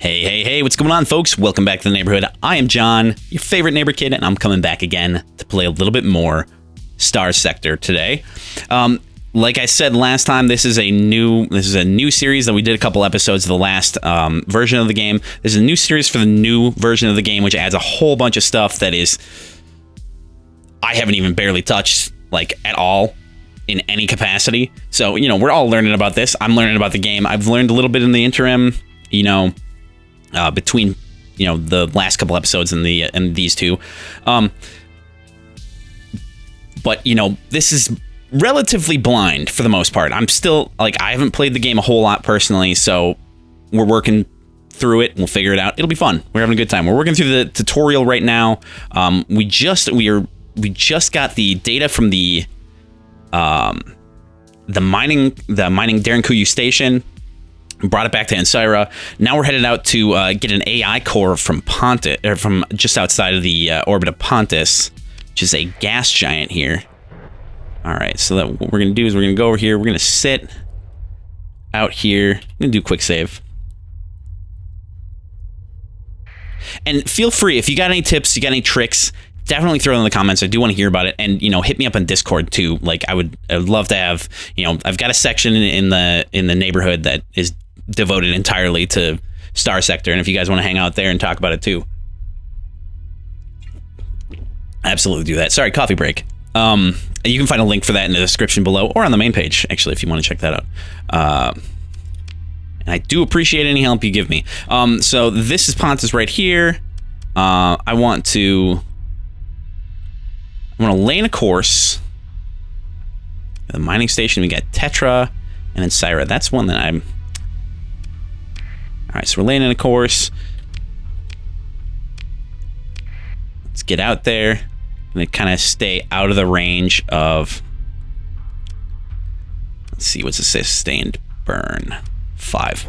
Hey, what's going on, folks? Welcome back to the neighborhood. I am John, your favorite neighbor kid, and I'm coming back again to play a little bit more Starsector today. Like I said last time, this is a new series that we did a couple episodes of the last version of the game. There's a new series for the new version of the game, which adds a whole bunch of stuff that is I haven't even barely touched, like, at all in any capacity. So, you know, we're all learning about this. I'm learning about the game. I've learned a little bit in the interim, you know, between, you know, the last couple episodes and these two. But, you know, this is relatively blind for the most part. I'm still, like, I haven't played the game a whole lot personally, so we're working through it and we'll figure it out. It'll be fun. We're having a good time. We're working through the tutorial right now. We just got the data from the mining Derelicts station, brought it back to Ansira. Now we're headed out to get an AI core from Pontus, or from just outside of the orbit of Pontus, which is a gas giant here. All right, so what we're gonna do is we're gonna go over here. We're gonna sit out here. I'm gonna do a quick save. And feel free, if you got any tips, you got any tricks, definitely throw it in the comments. I do want to hear about it. And, you know, hit me up on Discord too. Like, I would love to have, you know, I've got a section in the neighborhood that is devoted entirely to Starsector, and if you guys want to hang out there and talk about it too, absolutely do that. Sorry, coffee break. You can find a link for that in the description below, or on the main page, actually, if you want to check that out. And I do appreciate any help you give me. So this is Pontus right here. I want to lane a course. The mining station, we got Tetra and then Syra. That's one that I'm... All right, so we're laying in a course. Let's get out there and kind of stay out of the range of... Let's see, what's the sustained burn? 5.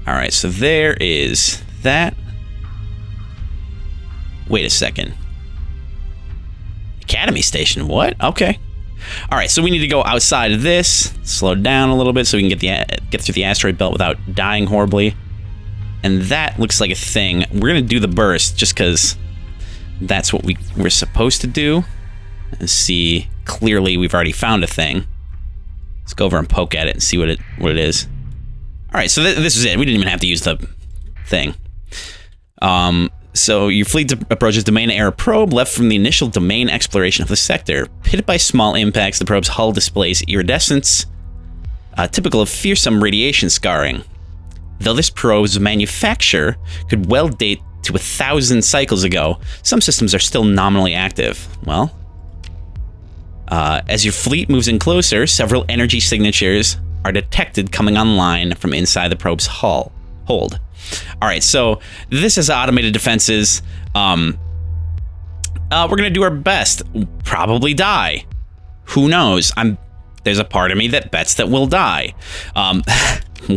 All right, so there is that. Wait a second. Academy station, what? Okay. All right, so we need to go outside of this, slow down a little bit so we can get through the asteroid belt without dying horribly. And that looks like a thing. We're gonna do the burst just because that's what we're supposed to do. And see, clearly we've already found a thing. Let's go over and poke at it and see what it is. All right, so this is it. We didn't even have to use the thing. So your fleet approaches domain era probe left from the initial domain exploration of the sector. Hit by small impacts, the probe's hull displays iridescence, typical of fearsome radiation scarring. Though this probe's manufacture could well date to 1,000 cycles ago, some systems are still nominally active. Well, as your fleet moves in closer, several energy signatures are detected coming online from inside the probe's hold. All right, so this is automated defenses. We're gonna do our best. Probably die. Who knows? There's a part of me that bets that we'll die.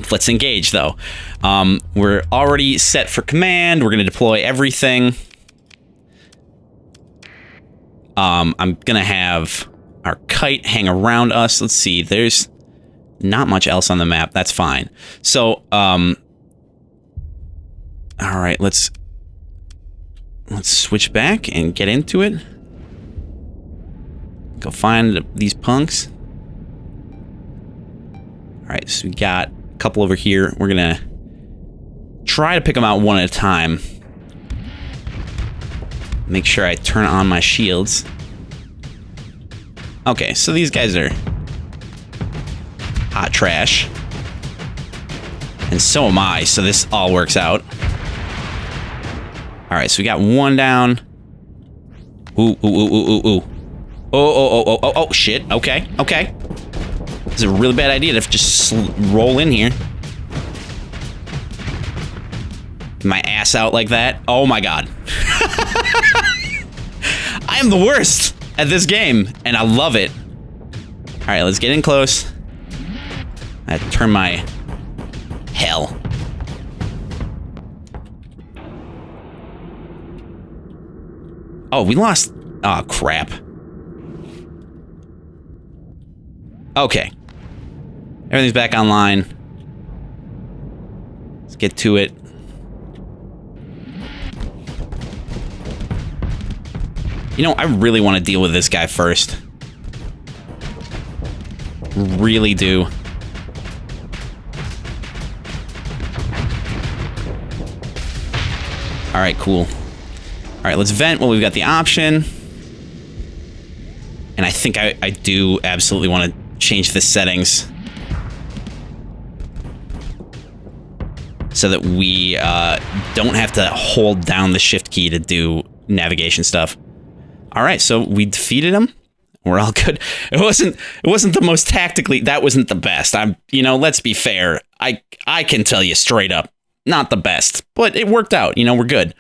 Let's engage though. We're already set for command. We're gonna deploy everything. I'm gonna have our kite hang around us. Let's see. There's not much else on the map. That's fine. So, all right, let's switch back and get into it. Go find these punks. All right, so we got a couple over here. We're gonna try to pick them out one at a time. Make sure I turn on my shields. Okay, so these guys are hot trash. And so am I, so this all works out. All right, so we got one down. Ooh. Oh, shit. Okay. This is a really bad idea to just roll in here. My ass out like that. Oh my god. I am the worst at this game, and I love it. All right, let's get in close. I turn my hell. Oh, we lost. Oh, crap. Okay. Everything's back online. Let's get to it. You know, I really want to deal with this guy first. Really do. Alright, cool. Alright, let's vent while we've got the option. And I think I do absolutely want to change the settings so that we don't have to hold down the shift key to do navigation stuff. Alright, so we defeated him. We're all good. It wasn't the most tactically, that wasn't the best. You know, let's be fair. I can tell you straight up, not the best, but it worked out. You know, we're good.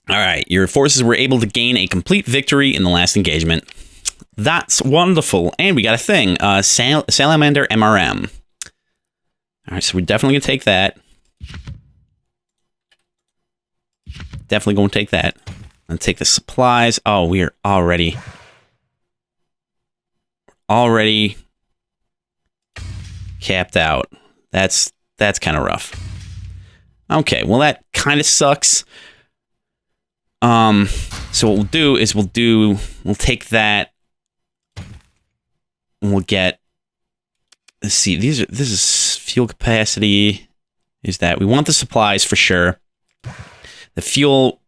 All right, your forces were able to gain a complete victory in the last engagement. That's wonderful. And we got a thing, Salamander MRM. All right, so we're definitely going to take that. Definitely going to take that. And take the supplies. Oh, we're already capped out. That's kind of rough. Okay, well that kind of sucks. So what we'll do is we'll take that and we'll get, let's see, this is fuel capacity. Is that we want the supplies for sure. The fuel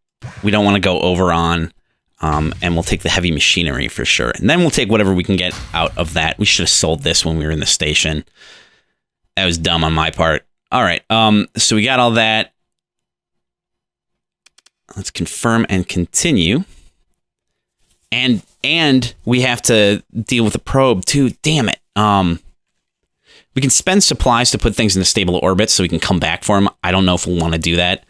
we don't want to go over on, and we'll take the heavy machinery for sure. And then we'll take whatever we can get out of that. We should have sold this when we were in the station. That was dumb on my part. All right, so we got all that. Let's confirm and continue. And we have to deal with the probe too. Damn it. We can spend supplies to put things in a stable orbit so we can come back for them. I don't know if we'll want to do that.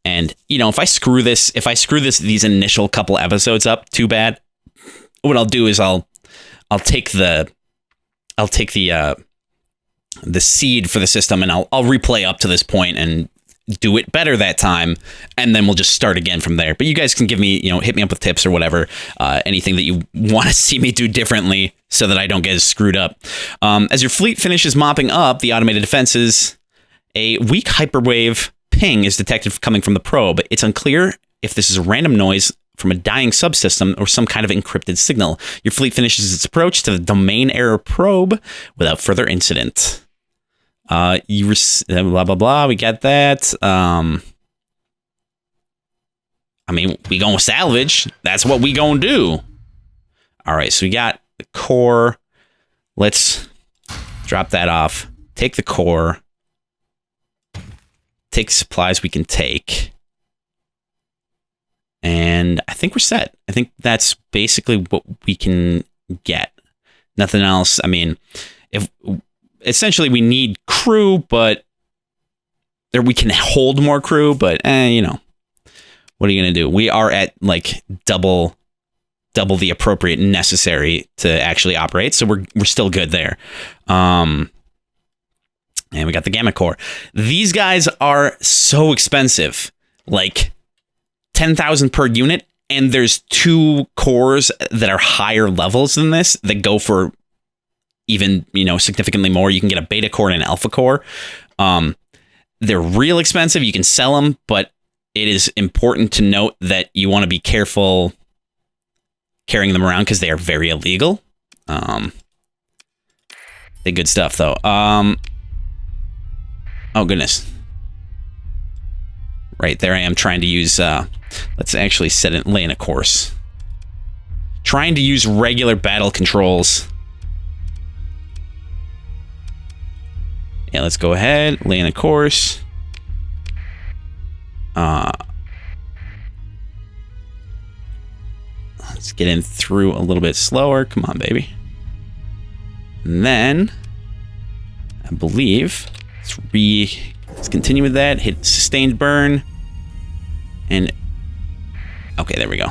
And, you know, if I screw these initial couple episodes up too bad, what I'll do is I'll take the seed for the system and I'll replay up to this point and do it better that time, and then we'll just start again from there. But you guys can give me, you know, hit me up with tips or whatever, anything that you want to see me do differently so that I don't get as screwed up. As your fleet finishes mopping up the automated defenses, a weak hyperwave ping is detected coming from the probe. It's unclear if this is a random noise from a dying subsystem or some kind of encrypted signal. Your fleet finishes its approach to the domain error probe without further incident. Blah, blah, blah. We got that. I mean, we gonna salvage. That's what we gonna do. All right, so we got the core. Let's drop that off. Take the core. Take supplies we can take. And I think we're set. I think that's basically what we can get. Nothing else. I mean, essentially we need crew, but we can hold more crew, but you know, what are you going to do? We are at like double the appropriate necessary to actually operate. So we're still good there. And we got the Gamma Core. These guys are so expensive, like 10,000 per unit. And there's 2 cores that are higher levels than this that go for even, you know, significantly more. You can get a beta core and an alpha core. They're real expensive. You can sell them, but it is important to note that you want to be careful carrying them around because they are very illegal. They're good stuff though. Oh goodness. Right, there I am trying to use, let's actually lay in a course. Trying to use regular battle controls. Yeah, let's go ahead, lay in a course. Let's get in through a little bit slower. Come on, baby. And then, I believe, let's continue with that. Hit sustained burn. And, okay, there we go.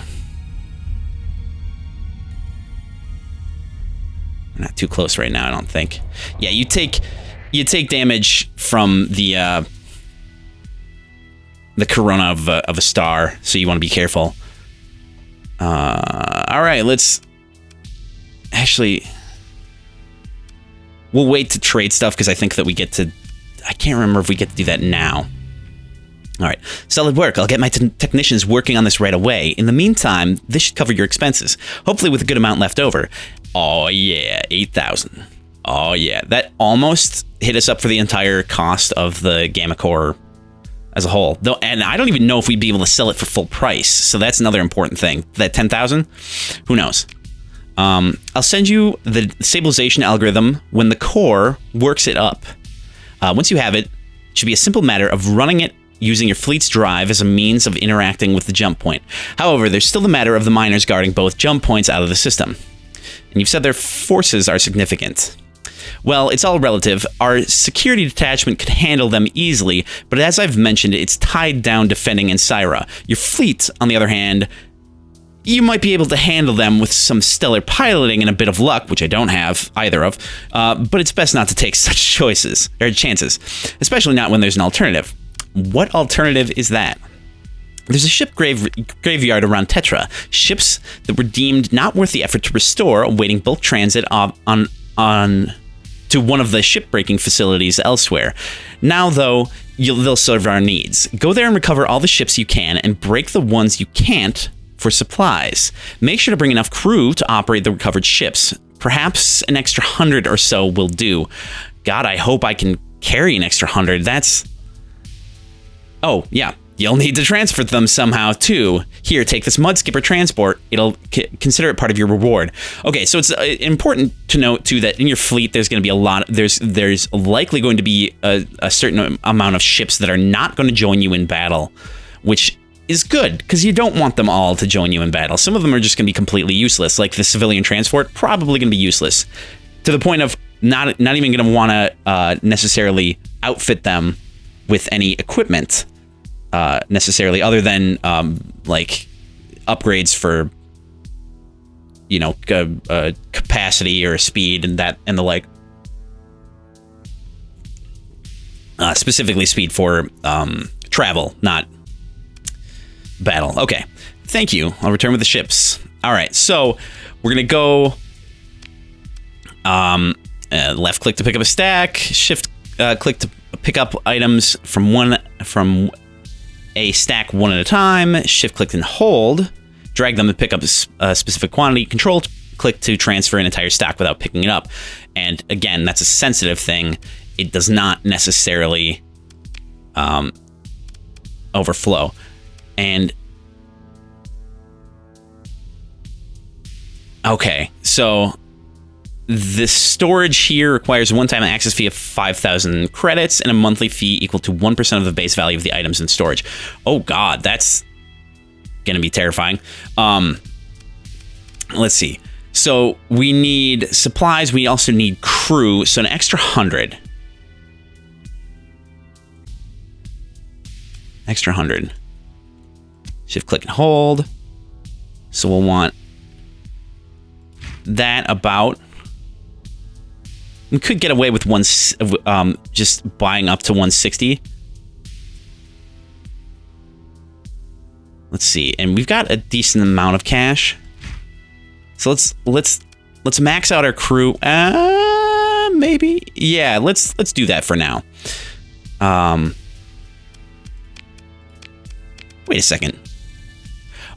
We're not too close right now, I don't think. Yeah, you take damage from the corona of a star, so you want to be careful. All right, let's actually. We'll wait to trade stuff because I think that we get to... I can't remember if we get to do that now. All right, solid work. I'll get my technicians working on this right away. In the meantime, this should cover your expenses, hopefully with a good amount left over. Oh, yeah, 8,000. Oh, yeah, that almost hit us up for the entire cost of the Gamma Core as a whole. Though, and I don't even know if we'd be able to sell it for full price, so that's another important thing. That 10,000? Who knows? I'll send you the stabilization algorithm when the core works it up. Once you have it, it should be a simple matter of running it using your fleet's drive as a means of interacting with the jump point. However, there's still the matter of the miners guarding both jump points out of the system. And you've said their forces are significant. Well, it's all relative. Our security detachment could handle them easily, but as I've mentioned, it's tied down defending Ensira. Your fleet, on the other hand, you might be able to handle them with some stellar piloting and a bit of luck, which I don't have either of, but it's best not to take such chances, especially not when there's an alternative. What alternative is that? There's a ship graveyard around Tetra, ships that were deemed not worth the effort to restore, awaiting bulk transit on to one of the ship-breaking facilities elsewhere. Now, though, they'll serve our needs. Go there and recover all the ships you can, and break the ones you can't for supplies. Make sure to bring enough crew to operate the recovered ships. Perhaps an extra 100 or so will do. God, I hope I can carry an extra 100. That's... Oh, yeah. You'll need to transfer them somehow, too. Here, take this Mudskipper transport. It'll consider it part of your reward. Okay, so it's important to note, too, that in your fleet, there's going to be a lot... There's likely going to be a certain amount of ships that are not going to join you in battle, which is good, because you don't want them all to join you in battle. Some of them are just going to be completely useless, like the civilian transport, probably going to be useless, to the point of not even going to want to necessarily outfit them with any equipment, necessarily, other than like upgrades for, you know, capacity or speed and the like. Specifically speed for travel, not battle. Okay, thank you. I'll return with the ships. All right, so we're gonna go left click to pick up a stack, shift click to pick up items from a stack one at a time, shift click and hold, drag them to pick up a specific quantity, control click to transfer an entire stack without picking it up. And again, that's a sensitive thing. It does not necessarily overflow. And okay, so the storage here requires a one-time access fee of 5,000 credits and a monthly fee equal to 1% of the base value of the items in storage. Oh God, that's gonna be terrifying. Let's see. So we need supplies. We also need crew. So an extra 100. Extra 100. Shift click and hold. So we'll want that about. We could get away with just buying up to 160. Let's see, and we've got a decent amount of cash. So let's max out our crew. Maybe, yeah. Let's do that for now. Wait a second.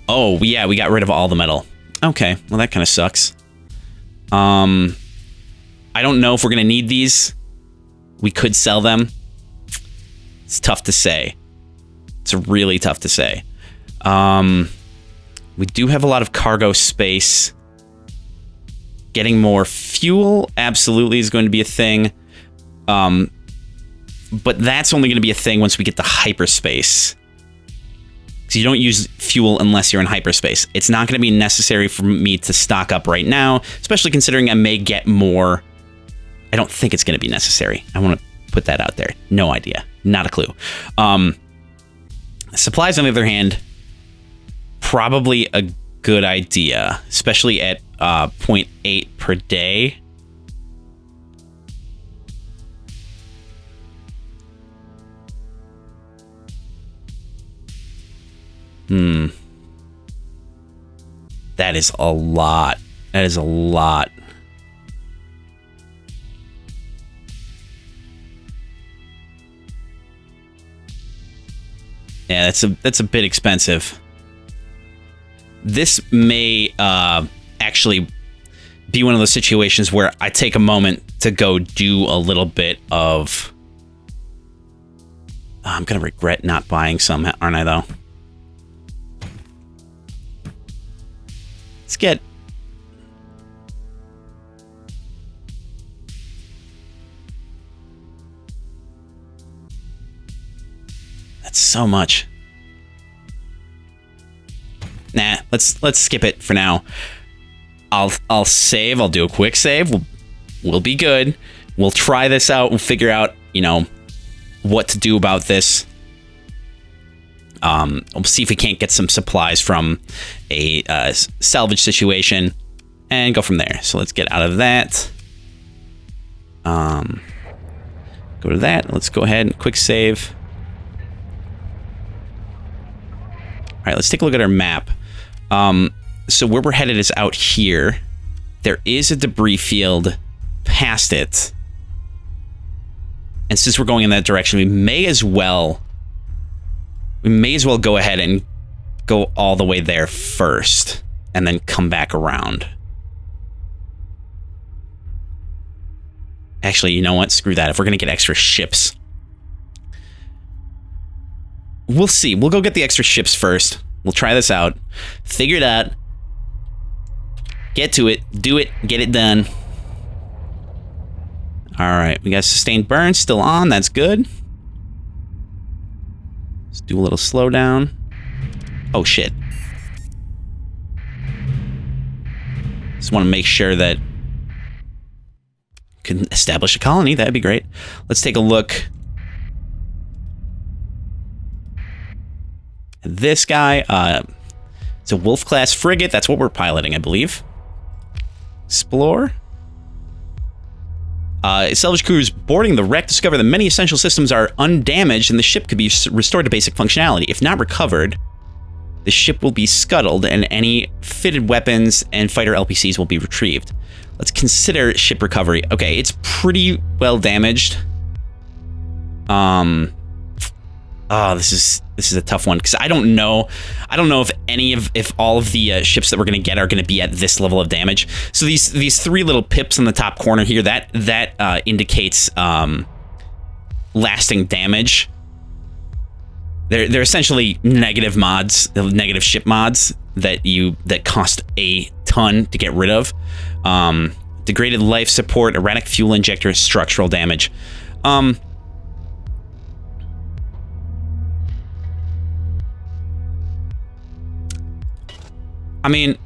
Oh yeah, we got rid of all the metal. Okay, well that kind of sucks. I don't know if we're gonna need these. We could sell them. It's tough to say. It's really tough to say. We do have a lot of cargo space. Getting more fuel absolutely is going to be a thing. But that's only going to be a thing once we get to hyperspace. Because you don't use fuel unless you're in hyperspace. It's not going to be necessary for me to stock up right now, especially considering I may get more. I don't think it's going to be necessary. I want to put that out there. No idea. Not a clue. Supplies, on the other hand, probably a good idea, especially at 0.8 per day. That is a lot. That is a lot. Yeah, that's a bit expensive. This may actually be one of those situations where I take a moment to go do a little bit of... I'm going to regret not buying some, aren't I, though? Let's get... That's so much. Nah, let's skip it for now. I'll save. I'll do a quick save. We'll be good. We'll try this out. We'll figure out, you know, what to do about this. We'll see if we can't get some supplies from a salvage situation and go from there. So let's get out of that. Go to that. Let's go ahead and quick save. All right, let's take a look at our map. So where we're headed is out here. There is a debris field past it. And since we're going in that direction, we may as well go ahead and go all the way there first and then come back around. Actually, you know what? Screw that. If we're going to get extra ships, we'll see. We'll go get the extra ships first. We'll try this out. Figure it out. Get to it. Do it. Get it done. All right. We got sustained burn still on. That's good. Let's do a little slowdown. Oh, shit. Just want to make sure that we can establish a colony. That'd be great. Let's take a look at this guy. It's a Wolf-class frigate. That's what we're piloting, I believe. Explore. Salvage crews boarding the wreck discover that many essential systems are undamaged and the ship could be restored to basic functionality. If not recovered, the ship will be scuttled and any fitted weapons and fighter LPCs will be retrieved. Let's consider ship recovery. Okay, it's pretty well damaged. Oh, this is a tough one because I don't know if all of the ships that we're gonna get are gonna be at this level of damage. So these three little pips in the top corner here that indicates lasting damage. They're essentially negative mods, negative ship mods that cost a ton to get rid of. Degraded life support, erratic fuel injector, structural damage. I mean,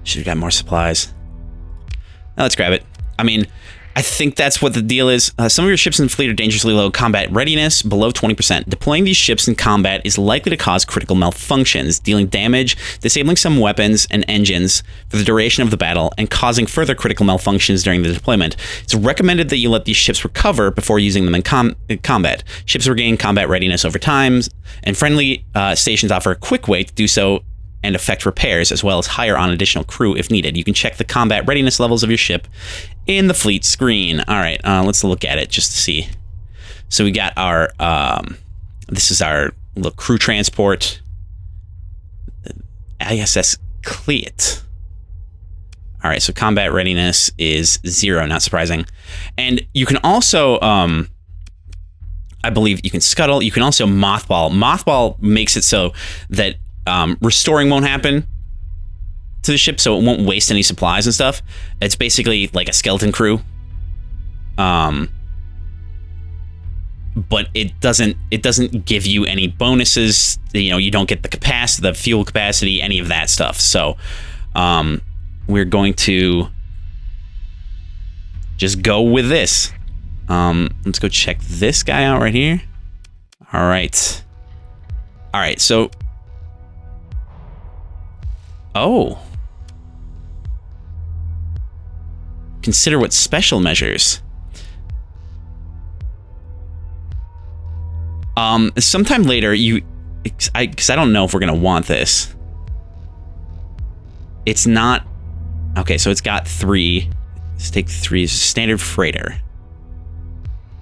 should have got more supplies. Now let's grab it. I mean, I think that's what the deal is. Some of your ships in the fleet are dangerously low combat readiness, below 20%. Deploying these ships in combat is likely to cause critical malfunctions, dealing damage, disabling some weapons and engines for the duration of the battle, and causing further critical malfunctions during the deployment. It's recommended that you let these ships recover before using them in combat. Ships regain combat readiness over time, and friendly stations offer a quick way to do so and effect repairs, as well as hire on additional crew if needed. You can check the combat readiness levels of your ship in the fleet screen. All right, let's look at it just to see. So we got our, this is our little crew transport, ISS Cleat. All right, so combat readiness is 0, not surprising. And you can also, I believe you can scuttle. You can also mothball. Mothball makes it so that restoring won't happen to the ship, so it won't waste any supplies and stuff. It's basically like a skeleton crew, but it doesn't give you any bonuses. You know, you don't get the capacity, the fuel capacity, any of that stuff. So we're going to just go with this. Let's go check this guy out right here. All right, so consider what special measures. Sometime later, because I don't know if we're gonna want this. It's not okay. So it's got 3. Let's take 3 as a standard freighter.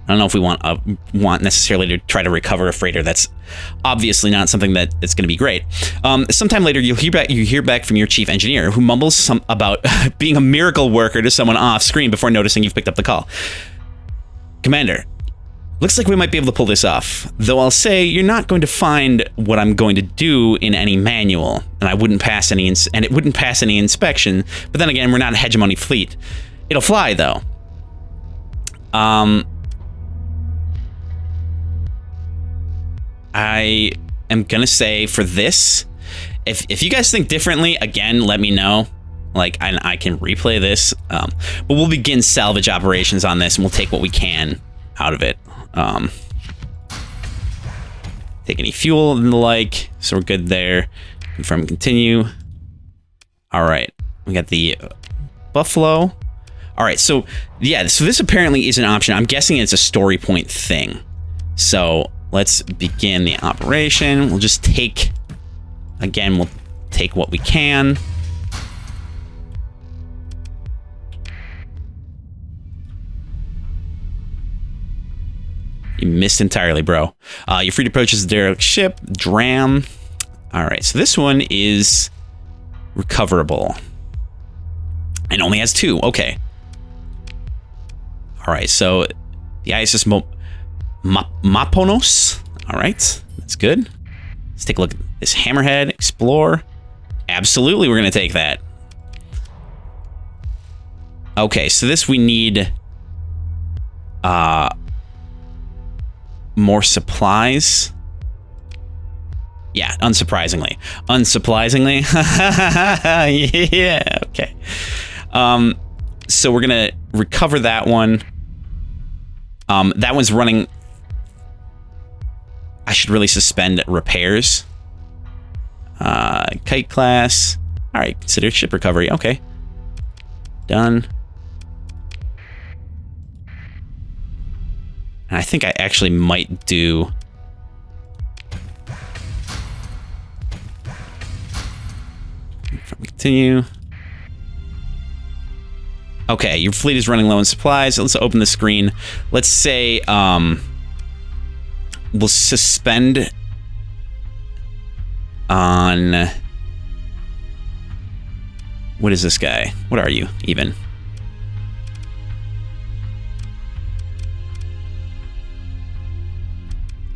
I don't know if we want necessarily to try to recover a freighter. That's obviously not something that's going to be great. Sometime later, you hear back from your chief engineer, who mumbles about being a miracle worker to someone off screen before noticing you've picked up the call. Commander, looks like we might be able to pull this off. Though I'll say you're not going to find what I'm going to do in any manual, and it wouldn't pass any inspection. But then again, we're not a hegemony fleet. It'll fly though. I am gonna say for this, if you guys think differently, again, let me know. Like, I can replay this, but we'll begin salvage operations on this, and we'll take what we can out of it. Take any fuel and the like, so we're good there. Confirm and continue. All right, we got the Buffalo. All right, so yeah, so this apparently is an option. I'm guessing it's a story point thing. So let's begin the operation. We'll just take, again, we'll take what we can. You missed entirely, bro. You're free to approach this derelict ship, Dram. All right, so this one is recoverable and only has 2. Okay. All right, so the ISS Maponos. All right, that's good. Let's take a look at this hammerhead. Explore. Absolutely, we're going to take that. Okay, so this we need more supplies. Yeah, unsurprisingly. Yeah, okay. So we're going to recover that one. That one's running. I should really suspend repairs. Kite class. All right, consider ship recovery. Okay. Done. And I think I actually might do... Continue. Okay, your fleet is running low on supplies. Let's open the screen. Let's say we'll suspend on... What is this guy? What are you, even?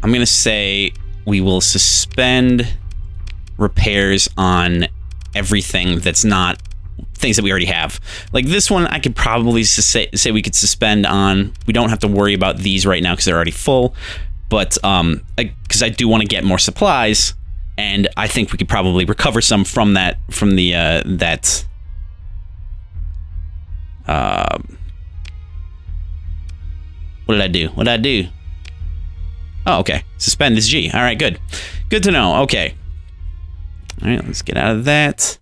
I'm going to say we will suspend repairs on everything that's not things that we already have. Like this one, I could probably say we could suspend on. We don't have to worry about these right now because they're already full. But because I do want to get more supplies, and I think we could probably recover some from that, from the what did I do? What did I do? Oh, okay. Suspend this G. All right, good. Good to know. Okay. All right, let's get out of that.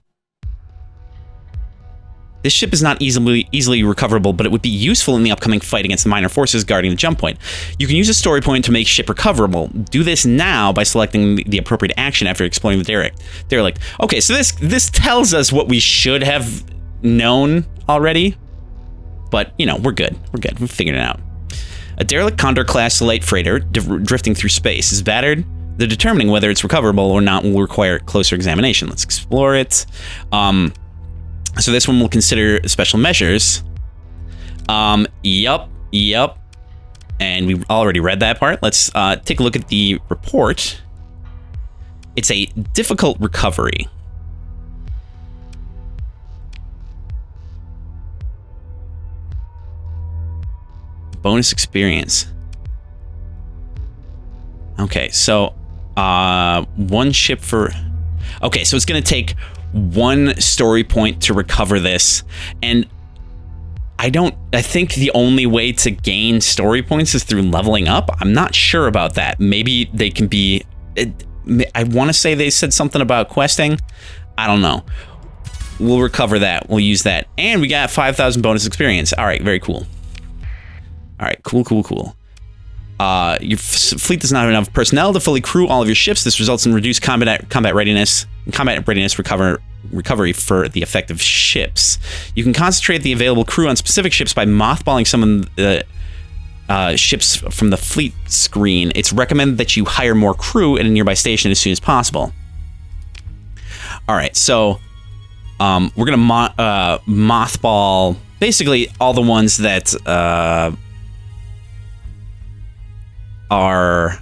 This ship is not easily recoverable, but it would be useful in the upcoming fight against the minor forces guarding the jump point. You can use a story point to make ship recoverable. Do this now by selecting the appropriate action after exploring the derelict. Okay, so this tells us what we should have known already, but you know, we're good. We're good. We figured it out. A derelict Condor-class light freighter drifting through space is battered. The determining whether it's recoverable or not will require closer examination. Let's explore it. So this one will consider special measures. Yup. And we already read that part. Let's take a look at the report. It's a difficult recovery. Bonus experience. Okay, so one ship for... Okay, so it's going to take one story point to recover this, and I think the only way to gain story points is through leveling up. I'm not sure about that. Maybe they can be... I want to say they said something about questing. I don't know. We'll recover that. We'll use that. And we got 5,000 bonus experience. All right, very cool. All right, cool. Your fleet does not have enough personnel to fully crew all of your ships. This results in reduced combat readiness. And combat readiness recovery for the effective ships. You can concentrate the available crew on specific ships by mothballing some of the ships from the fleet screen. It's recommended that you hire more crew at a nearby station as soon as possible. All right, so we're gonna mothball basically all the ones that are,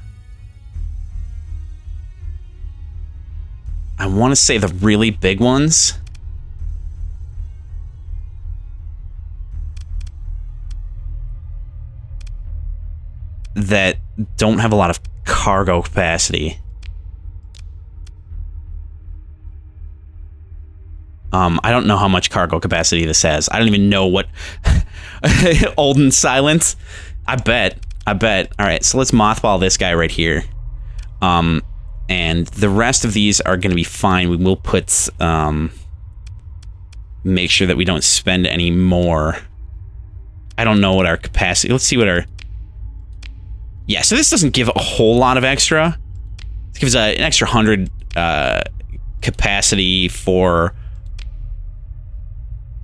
I want to say, the really big ones. That don't have a lot of cargo capacity. I don't know how much cargo capacity this has. I don't even know what old and silent. I bet. All right, so let's mothball this guy right here. And the rest of these are going to be fine. We will put, make sure that we don't spend any more. I don't know what our capacity, let's see what our, yeah, so this doesn't give a whole lot of extra. It gives an extra 100 capacity for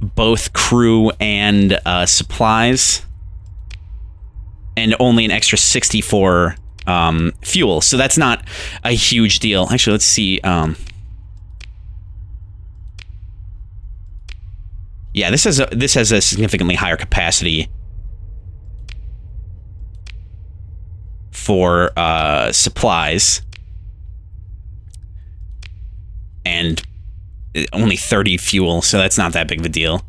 both crew and supplies. And only an extra 60 for fuel, so that's not a huge deal. Actually, let's see. Yeah, this has a significantly higher capacity for supplies, and only 30 fuel, so that's not that big of a deal.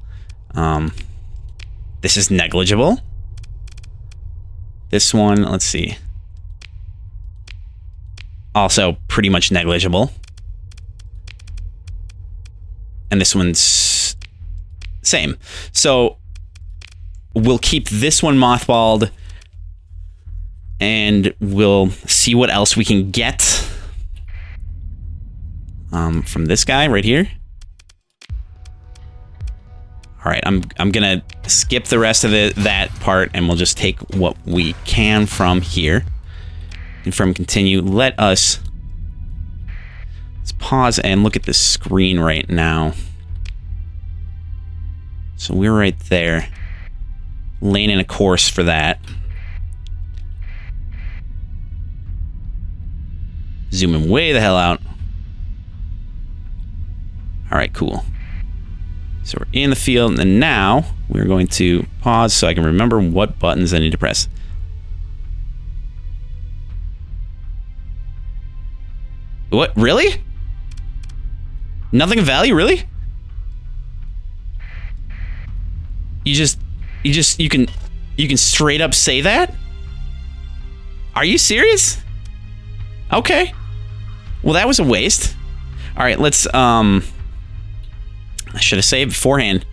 This is negligible. This one, let's see. Also pretty much negligible. And this one's same. So we'll keep this one mothballed, and we'll see what else we can get from this guy right here. All right, I'm gonna skip the rest of that part, and we'll just take what we can from here. Confirm, continue. Let's pause and look at the screen right now. So we're right there, laying in a course for that. Zooming way the hell out. All right, cool. So we're in the field, and then now we're going to pause so I can remember what buttons I need to press. What? Really? Nothing of value, really? You can straight up say that? Are you serious? Okay. Well, that was a waste. All right, let's I should have saved beforehand.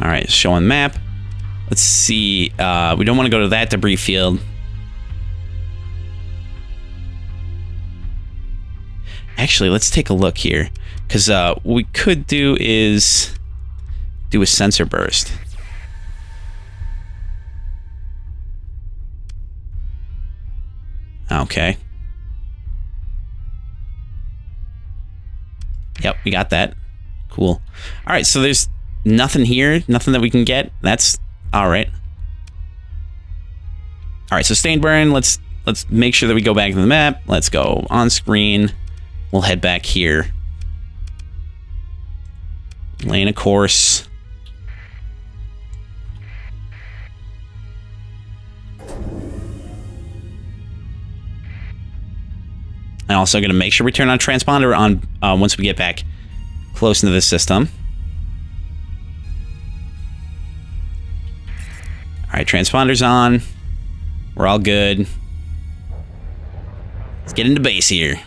All right, showing map. Let's see. We don't want to go to that debris field. Actually, let's take a look here, because what we could do is do a sensor burst. Okay. Yep, we got that. Cool. All right, so there's nothing here, nothing that we can get. That's all right. All right, so sustained burn. Let's make sure that we go back to the map. Let's go on screen. We'll head back here. Laying a course. And also going to make sure we turn on transponder on once we get back close into the system. All right, transponder's on. We're all good. Let's get into base here.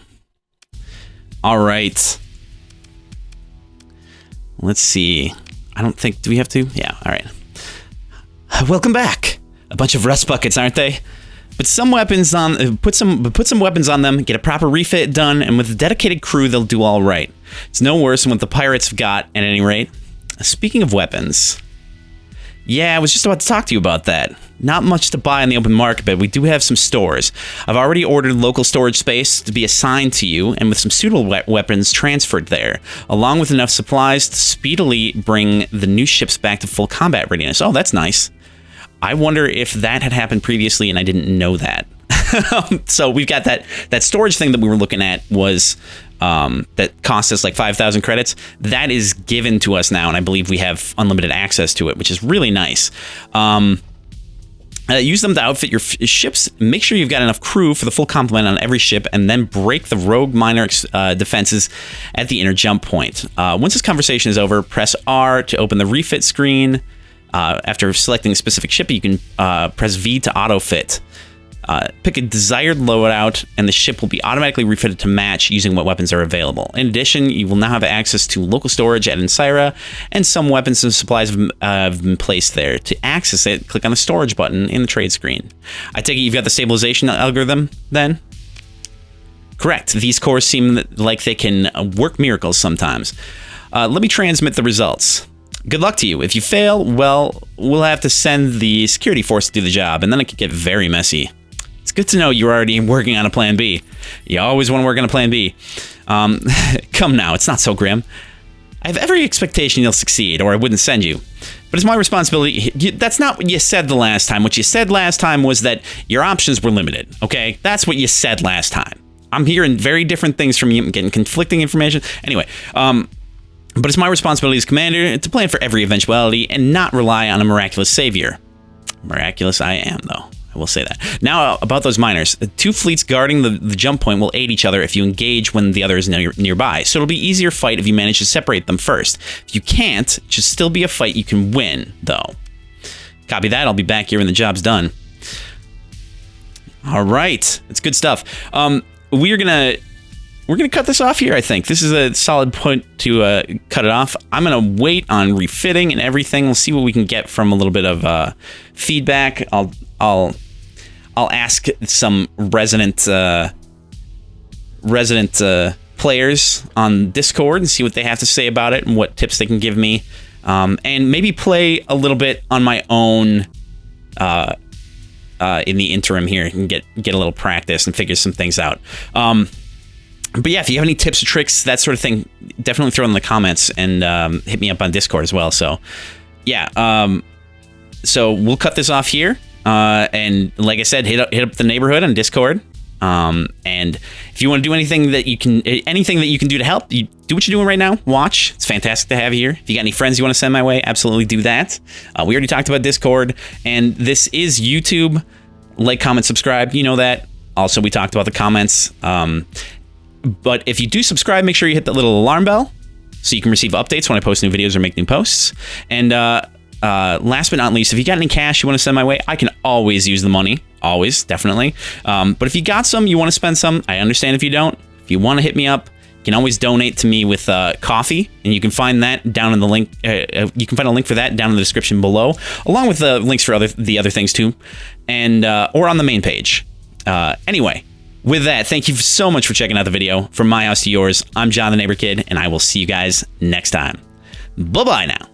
All right. Let's see. I don't think, do we have to? Yeah, all right. Welcome back. A bunch of rust buckets, aren't they? But some weapons on, put some weapons on them, get a proper refit done, and with a dedicated crew, they'll do all right. It's no worse than what the pirates have got, at any rate. Speaking of weapons, Yeah, I was just about to talk to you about that. Not much to buy on the open market, but we do have some stores. I've already ordered local storage space to be assigned to you, and with some suitable weapons transferred there, along with enough supplies to speedily bring the new ships back to full combat readiness. Oh, that's nice. I wonder if that had happened previously and I didn't know that. So we've got that storage thing that we were looking at was that cost us like 5,000 credits. That is given to us now, and I believe we have unlimited access to it, which is really nice. Use them to outfit your ships. Make sure you've got enough crew for the full complement on every ship, and then break the rogue miner defenses at the inner jump point. Once this conversation is over, press R to open the refit screen. After selecting a specific ship, you can press V to auto-fit. Pick a desired loadout, and the ship will be automatically refitted to match using what weapons are available. In addition, you will now have access to local storage at Ensira, and some weapons and supplies have been placed there. To access it, click on the storage button in the trade screen. I take it you've got the stabilization algorithm, then? Correct. These cores seem like they can work miracles sometimes. Let me transmit the results. Good luck to you. If you fail, well, we'll have to send the security force to do the job, and then it could get very messy. It's good to know you're already working on a plan B. You always want to work on a plan B. Come now, it's not so grim. I have every expectation you'll succeed, or I wouldn't send you. But it's my responsibility. That's not what you said the last time. What you said last time was that your options were limited, okay? That's what you said last time. I'm hearing very different things from you. I'm getting conflicting information. Anyway, but it's my responsibility as commander to plan for every eventuality and not rely on a miraculous savior. Miraculous I am, though. I will say that. Now, about those miners. The two fleets guarding the jump point will aid each other if you engage when the other is nearby. So it'll be easier fight if you manage to separate them first. If you can't, it should still be a fight you can win, though. Copy that. I'll be back here when the job's done. All right. It's good stuff. We're gonna cut this off here, I think. This is a solid point to cut it off. I'm gonna wait on refitting and everything. We'll see what we can get from a little bit of feedback. I'll ask some resident players on Discord and see what they have to say about it and what tips they can give me, and maybe play a little bit on my own in the interim here and get a little practice and figure some things out. But yeah, if you have any tips or tricks, that sort of thing, definitely throw it in the comments and hit me up on Discord as well. So yeah, so we'll cut this off here. And like I said, hit up the neighborhood on Discord. And if you want to do anything that you can do to help, you do what you're doing right now. Watch. It's fantastic to have you here. If you got any friends you want to send my way, absolutely do that. We already talked about Discord, and this is YouTube. Like, comment, subscribe. You know that. Also, we talked about the comments. But if you do subscribe, make sure you hit that little alarm bell so you can receive updates when I post new videos or make new posts. And last but not least, if you got any cash you want to send my way, I can always use the money. Always, definitely. But if you got some, you want to spend some, I understand if you don't. If you want to hit me up, you can always donate to me with coffee, and you can find that down in the link. You can find a link for that down in the description below, along with the links for the other things too, and or on the main page. Anyway. With that, thank you so much for checking out the video. From my house to yours, I'm John the Neighbor Kid, and I will see you guys next time. Bye-bye now.